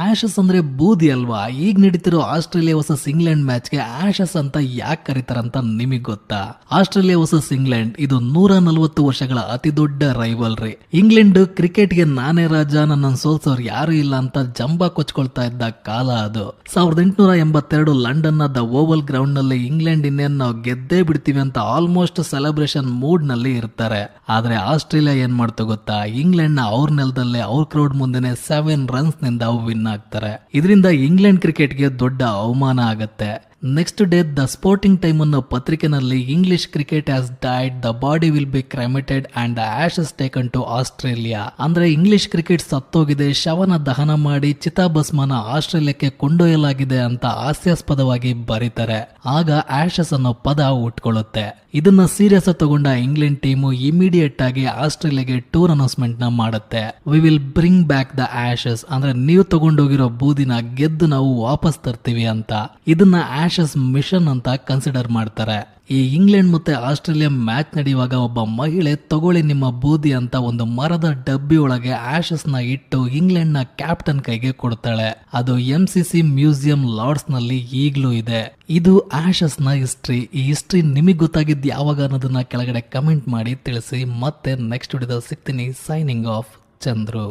Ashes ಅಂದ್ರೆ ಬೂದಿ ಅಲ್ವಾ? ಈಗ ನಡೀತಿರೋ ಆಸ್ಟ್ರೇಲಿಯಾ ವರ್ಸಸ್ ಇಂಗ್ಲೆಂಡ್ ಮ್ಯಾಚ್ಗೆ ಆಶಸ್ ಅಂತ ಯಾಕೆ ಕರೀತಾರಂತ ನಿಮಗೆ ಗೊತ್ತಾ? ಆಸ್ಟ್ರೇಲಿಯಾ ವರ್ಸಸ್ ಇಂಗ್ಲೆಂಡ್ ಇದು 140 ವರ್ಷಗಳ ಅತಿ ದೊಡ್ಡ ರೈವಲ್ರಿ. ಇಂಗ್ಲೆಂಡ್ ಕ್ರಿಕೆಟ್ಗೆ ನಾನೇ ರಾಜ, ನನ್ನ ಸೋಲ್ಸೋರು ಯಾರು ಇಲ್ಲ ಅಂತ ಜಂಬ ಕೊಚ್ಕೊಳ್ತಾ ಇದ್ದ ಕಾಲ ಅದು. 1882 ಲಂಡನ್ ದ ಓವಲ್ ಗ್ರೌಂಡ್ ನಲ್ಲಿ ಇಂಗ್ಲೆಂಡ್ ಇನ್ನೇನು ನಾವು ಗೆದ್ದೇ ಬಿಡ್ತೀವಿ ಅಂತ ಆಲ್ಮೋಸ್ಟ್ ಸೆಲೆಬ್ರೇಷನ್ ಮೂಡ್ ನಲ್ಲಿ ಇರ್ತಾರೆ. ಆದ್ರೆ ಆಸ್ಟ್ರೇಲಿಯಾ ಏನ್ ಮಾಡ್ತು ಗೊತ್ತಾ? ಇಂಗ್ಲೆಂಡ್ ನ ಅವ್ರ ನೆಲದಲ್ಲೇ ಅವ್ರ ಕ್ರೌಡ್ ಮುಂದೆನೆ 7 ರನ್ಸ್ ನಿಂದ ವಿನ್ ಆಗ್ತಾರೆ. ಇದರಿಂದ ಇಂಗ್ಲೆಂಡ್ ಕ್ರಿಕೆಟ್ಗೆ ದೊಡ್ಡ ಅವಮಾನ ಆಗತ್ತೆ. Next day the sporting time ಅನ್ನೋ ಪತ್ರಿಕೆನಲ್ಲಿ English cricket has died, the body will be cremated and the ashes taken to Australia. ಅಂದ್ರೆ ಇಂಗ್ಲಿಷ್ ಕ್ರಿಕೆಟ್ ಸತ್ತೋಗಿದೆ, ಶವನ ದಹನ ಮಾಡಿ ಚಿತಾಭಸ್ಮನ ಆಸ್ಟ್ರೇಲಿಯಾಕ್ಕೆ ಕೊಂಡೊಯ್ಯಲಾಗಿದೆ ಅಂತ ಹಾಸ್ಯಾಸ್ಪದವಾಗಿ ಬರೀತಾರೆ. ಆಗ ಆಶಸ್ ಅನ್ನೋ ಪದ ಉಟ್ಕೊಳ್ಳುತ್ತೆ. ಇದನ್ನ ಸೀರಿಯಸ್ ತಗೊಂಡ ಇಂಗ್ಲೆಂಡ್ ಟೀಮು ಇಮಿಡಿಯೇಟ್ ಆಗಿ ಆಸ್ಟ್ರೇಲಿಯಾಗೆ ಟೂರ್ ಅನೌನ್ಸ್ಮೆಂಟ್ ನ ಮಾಡುತ್ತೆ. We will bring back the ashes, ಅಂದ್ರೆ ನೀವು ತಗೊಂಡೋಗಿರೋ ಬೂದಿನ ಗೆದ್ದು ನಾವು ವಾಪಸ್ ತರ್ತೀವಿ ಅಂತ. ಇದನ್ನ ಆಶಸ್ ಮಿಷನ್ ಅಂತ ಕನ್ಸಿಡರ್ ಮಾಡ್ತಾರೆ. ಈ ಇಂಗ್ಲೆಂಡ್ ಮತ್ತೆ ಆಸ್ಟ್ರೇಲಿಯಾ ಮ್ಯಾಚ್ ನಡೆಯುವಾಗ ಒಬ್ಬ ಮಹಿಳೆ ತಗೊಳ್ಳಿ ನಿಮ್ಮ ಬೂದಿ ಅಂತ ಒಂದು ಮರದ ಡಬ್ಬಿ ಒಳಗೆ ಆಶಸ್ ನ ಇಟ್ಟು ಇಂಗ್ಲೆಂಡ್ ನ ಕ್ಯಾಪ್ಟನ್ ಕೈಗೆ ಕೊಡ್ತಾಳೆ. ಅದು MCC ಮ್ಯೂಸಿಯಂ ಲಾರ್ಡ್ಸ್ ನಲ್ಲಿ ಈಗ್ಲೂ ಇದೆ. ಇದು ಆಶಸ್ ನ ಹಿಸ್ಟ್ರಿ. ಈ ಹಿಸ್ಟ್ರಿ ನಿಮಗೆ ಗೊತ್ತಾಗಿದ್ದು ಯಾವಾಗ ಅನ್ನೋದನ್ನ ಕೆಳಗಡೆ ಕಮೆಂಟ್ ಮಾಡಿ ತಿಳಿಸಿ. ಮತ್ತೆ ನೆಕ್ಸ್ಟ್ ವಿಡಿಯೋದಲ್ಲಿ ಸಿಗ್ತೀನಿ. Signing off, Chandru.